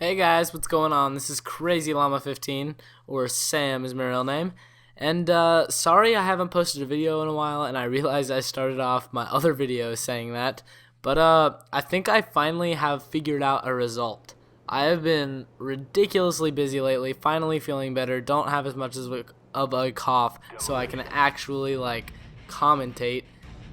Hey guys, what's going on? This is Crazy Llama 15, or Sam is my real name. And sorry I haven't posted a video in a while, and I realized I started off my other video saying that. But I think I finally have figured out a result. I have been ridiculously busy lately, finally feeling better, don't have as much of a cough, so I can actually commentate.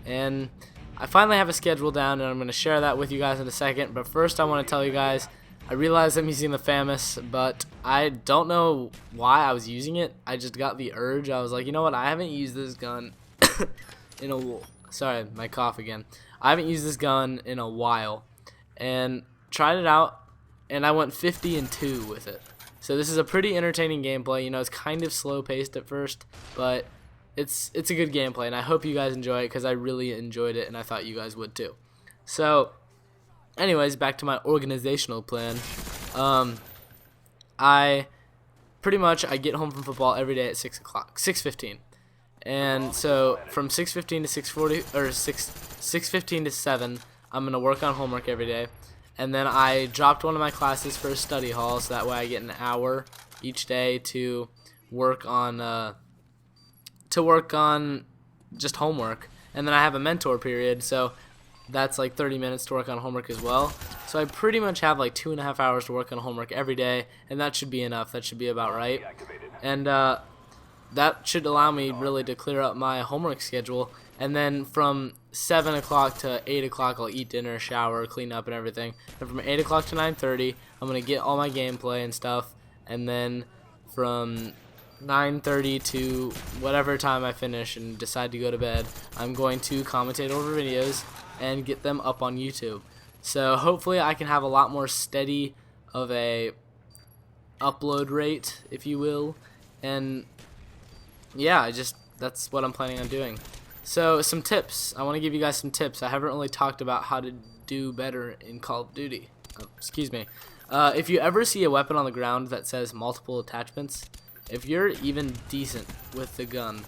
And I finally have a schedule down, and I'm going to share that with you guys in a second. But first I want to tell you guys, I realize I'm using the FAMAS, but I don't know why I was using it. I just got the urge. I was like, you know what? I haven't used this gun in a sorry, my cough again. I haven't used this gun in a while, and tried it out, and I went 50-2 with it. So this is a pretty entertaining gameplay. You know, it's kind of slow paced at first, but it's a good gameplay, and I hope you guys enjoy it because I really enjoyed it, and I thought you guys would too. So anyways, back to my organizational plan. I get home from football every day at 6 o'clock, 6:15, and so from 6:15 to 6:40 or 6:15 to 7, I'm gonna work on homework every day, and then I dropped one of my classes for a study hall, so that way I get an hour each day to work on just homework, and then I have a mentor period, so that's like 30 minutes to work on homework as well. So I pretty much have like 2.5 hours to work on homework every day, and that should be enough. That should be about right. And that should allow me really to clear up my homework schedule. And then from 7 o'clock to 8 o'clock, I'll eat dinner, shower, clean up, and everything. And from 8 o'clock to 9:30, I'm going to get all my gameplay and stuff. And then from 9:30 to whatever time I finish and decide to go to bed, I'm going to commentate over videos and get them up on YouTube. So hopefully I can have a lot more steady of a upload rate, if you will. And yeah, that's what I'm planning on doing. So some tips. I want to give you guys some tips. I haven't really talked about how to do better in Call of Duty. Oh, excuse me. If you ever see a weapon on the ground that says multiple attachments, if you're even decent with the gun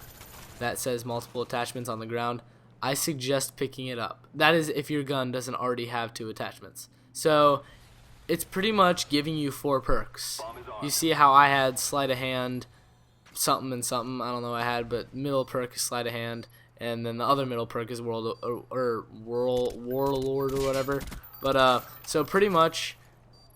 that says multiple attachments on the ground, I suggest picking it up. That is if your gun doesn't already have 2 attachments. So it's pretty much giving you 4 perks. You see how I had sleight of hand, something and something, I don't know what I had, but middle perk is sleight of hand, and then the other middle perk is warlord or whatever. But so pretty much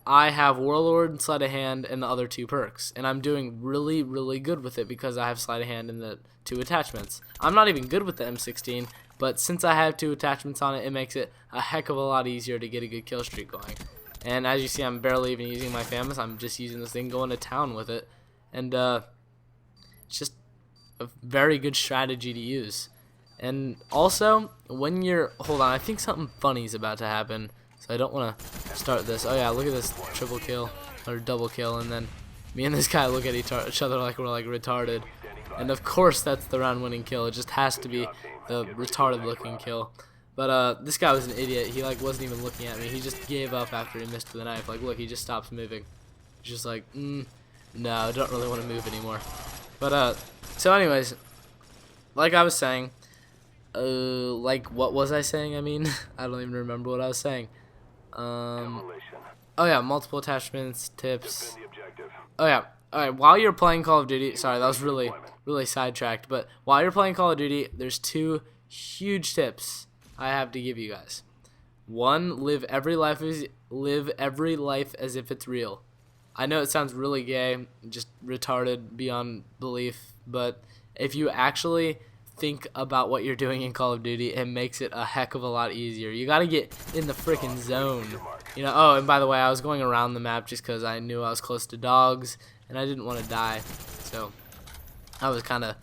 I have Warlord and Sleight of Hand and the other 2 perks, and I'm doing really, really good with it because I have Sleight of Hand and the 2 attachments. I'm not even good with the M16, but since I have 2 attachments on it, it makes it a heck of a lot easier to get a good kill streak going. And as you see, I'm barely even using my FAMAS. I'm just using this thing going to town with it, and it's just a very good strategy to use. And also, when you're hold on, I think something funny is about to happen. So I don't want to start this. Oh yeah, look at this triple kill or double kill, and then me and this guy look at each other like we're like retarded. And of course that's the round-winning kill. It just has to be the retarded-looking kill. But this guy was an idiot. He like wasn't even looking at me. He just gave up after he missed with the knife. Like look, he just stops moving. He's just like, no, I don't really want to move anymore. But so anyways, like I was saying, like what was I saying? I mean, I don't even remember what I was saying. Oh yeah, multiple attachments, tips. Oh yeah, alright, while you're playing Call of Duty, sorry, that was really sidetracked, but while you're playing Call of Duty, there's 2 huge tips I have to give you guys. 1, live every life as if it's real. I know it sounds really gay, just retarded beyond belief, but if you actually think about what you're doing in Call of Duty, it makes it a heck of a lot easier. You gotta get in the freaking zone, you know. Oh, and by the way, I was going around the map just because I knew I was close to dogs and I didn't want to die, so I was kind of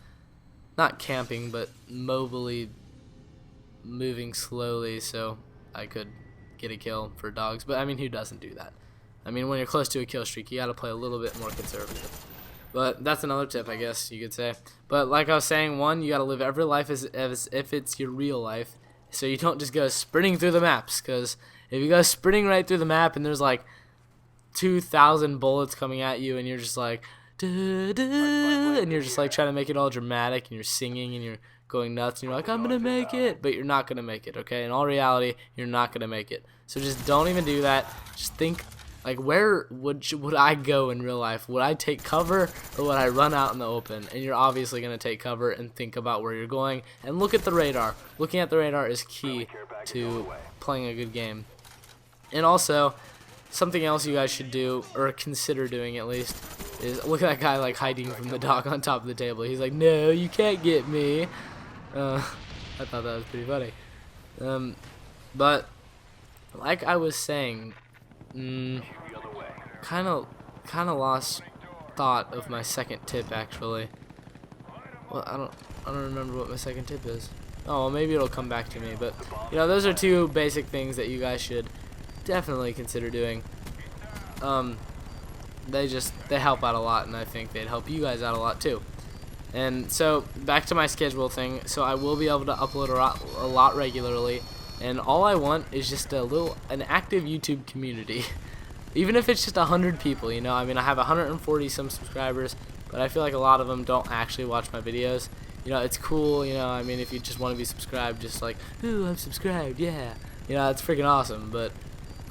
not camping but mobily moving slowly so I could get a kill for dogs. But I mean, who doesn't do that? I mean, when you're close to a kill streak, you gotta play a little bit more conservative. But that's another tip, I guess you could say. But like I was saying, 1, you gotta live every life as if it's your real life, so you don't just go sprinting through the maps. Because if you go sprinting right through the map and there's like 2,000 bullets coming at you, and you're just like, duh, duh, and you're just like trying to make it all dramatic, and you're singing and you're going nuts, and you're like, I'm gonna make it, but you're not gonna make it. Okay, in all reality, you're not gonna make it. So just don't even do that. Just think Like, where would I go in real life? Would I take cover or would I run out in the open? And you're obviously going to take cover and think about where you're going and look at the radar. Looking at the radar is key to playing a good game. And also, something else you guys should do, or consider doing at least, is look at that guy like hiding from the dog on top of the table. He's like, no, you can't get me. I thought that was pretty funny. But like I was saying, kind of lost thought of my second tip actually. Well, I don't remember what my second tip is. Oh, well, maybe it'll come back to me. But you know, those are two basic things that you guys should definitely consider doing. They help out a lot, and I think they'd help you guys out a lot too. And so back to my schedule thing. So I will be able to upload a lot regularly, and all I want is just an active YouTube community. Even if it's just 100 people, you know. I mean, I have 140 some subscribers, but I feel like a lot of them don't actually watch my videos. You know, it's cool, you know. I mean, if you just want to be subscribed, just like, ooh, I'm subscribed, yeah. You know, it's freaking awesome. But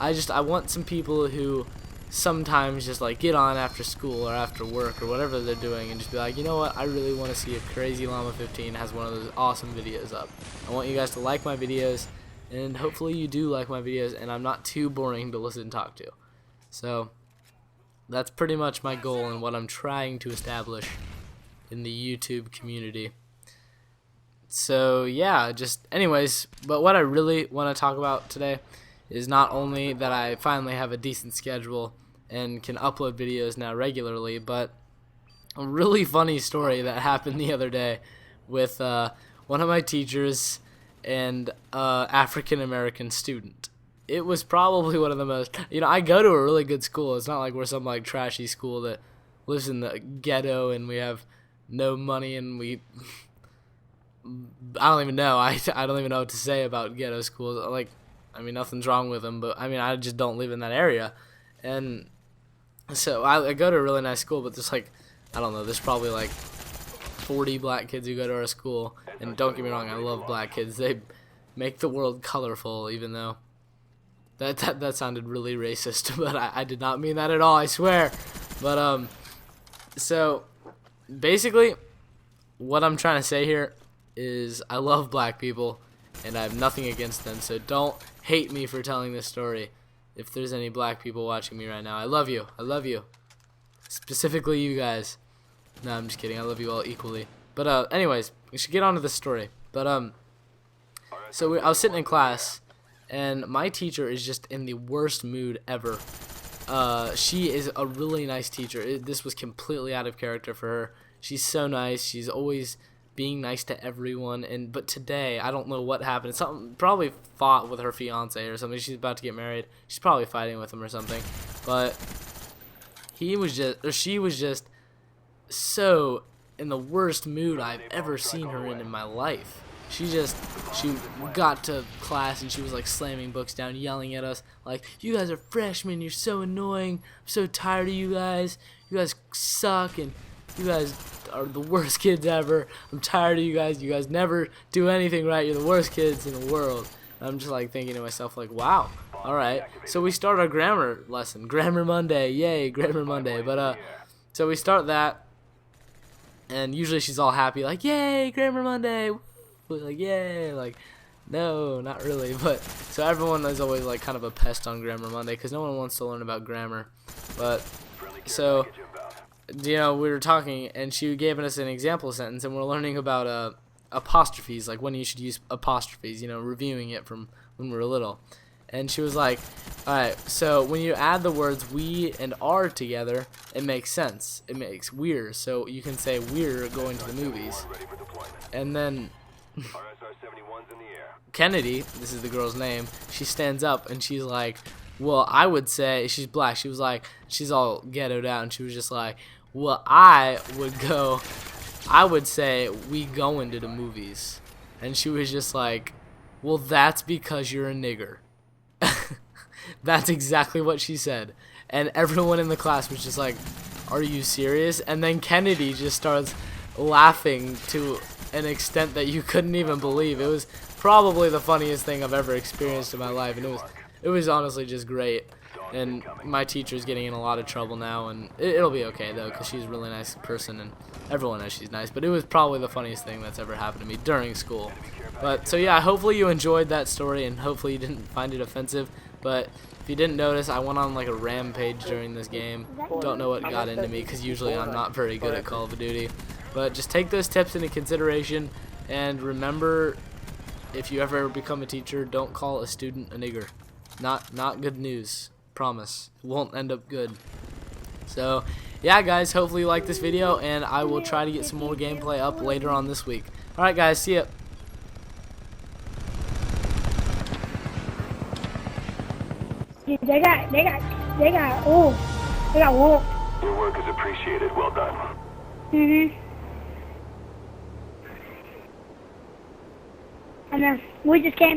I want some people who sometimes just like get on after school or after work or whatever they're doing and just be like, you know what, I really want to see if Crazy Llama 15 has one of those awesome videos up. I want you guys to like my videos, and hopefully you do like my videos and I'm not too boring to listen and talk to. So that's pretty much my goal and what I'm trying to establish in the YouTube community. So yeah, just anyways, but what I really want to talk about today is not only that I finally have a decent schedule and can upload videos now regularly, but a really funny story that happened the other day with one of my teachers and African American student. It was probably one of the most, you know, I go to a really good school. It's not like we're some like trashy school that lives in the ghetto and we have no money and I don't even know. I don't even know what to say about ghetto schools. Like, I mean, nothing's wrong with them, but I mean, I just don't live in that area. And so I go to a really nice school, but there's like, I don't know, there's probably like 40 black kids who go to our school. And don't get me wrong, I love black kids. They make the world colorful, even though that sounded really racist, but I did not mean that at all, I swear. But so basically what I'm trying to say here is I love black people and I have nothing against them, so don't hate me for telling this story. If there's any black people watching me right now, I love you. I love you. Specifically you guys. No, I'm just kidding. I love you all equally. But anyways, we should get on to this story. But so I was sitting in class, and my teacher is just in the worst mood ever. She is a really nice teacher. This was completely out of character for her. She's so nice. She's always being nice to everyone. But today, I don't know what happened. Something probably fought with her fiance or something. She's about to get married. She's probably fighting with him or something. But she was just so in the worst mood I've ever seen her in my life. She got to class and she was like slamming books down, yelling at us like, you guys are freshmen, you're so annoying, I'm so tired of you guys suck, and you guys are the worst kids ever, I'm tired of you guys never do anything right, you're the worst kids in the world. And I'm just like thinking to myself like, wow, alright. So we start our grammar lesson, Grammar Monday, yay, Grammar Monday. But so we start that, and usually she's all happy like, yay, Grammar Monday, like, yay, like, no, not really. But so everyone is always like kind of a pest on Grammar Monday because no one wants to learn about grammar. But so, you know, we were talking and she gave us an example sentence, and we're learning about apostrophes, like when you should use apostrophes, you know, reviewing it from when we were little. And she was like, alright, so when you add the words we and are together, it makes sense. It makes we're. So you can say we're going to the movies. And then Kennedy, this is the girl's name, she stands up and she's like, well, I would say, she's black, she was like, she's all ghettoed out, and she was just like, well, I would say we going to the movies. And she was just like, well, that's because you're a nigger. That's exactly what she said. And everyone in the class was just like, are you serious? And then Kennedy just starts laughing to an extent that you couldn't even believe. It was probably the funniest thing I've ever experienced in my life, and it was honestly just great. and my teacher's getting in a lot of trouble now, and it'll be okay though, because she's a really nice person and everyone knows she's nice. But it was probably the funniest thing that's ever happened to me during school. But so yeah, hopefully you enjoyed that story, and hopefully you didn't find it offensive. But if you didn't notice, I went on like a rampage during this game. Don't know what got into me, because usually I'm not very good at Call of Duty. But just take those tips into consideration, and remember, if you ever become a teacher, don't call a student a nigger. Not good news. Promise. It won't end up good. So yeah, guys, hopefully you like this video, and I will try to get some more gameplay up later on this week. Alright guys, see ya. Dude, they got wolf. Your work is appreciated. Well done. I know. We just came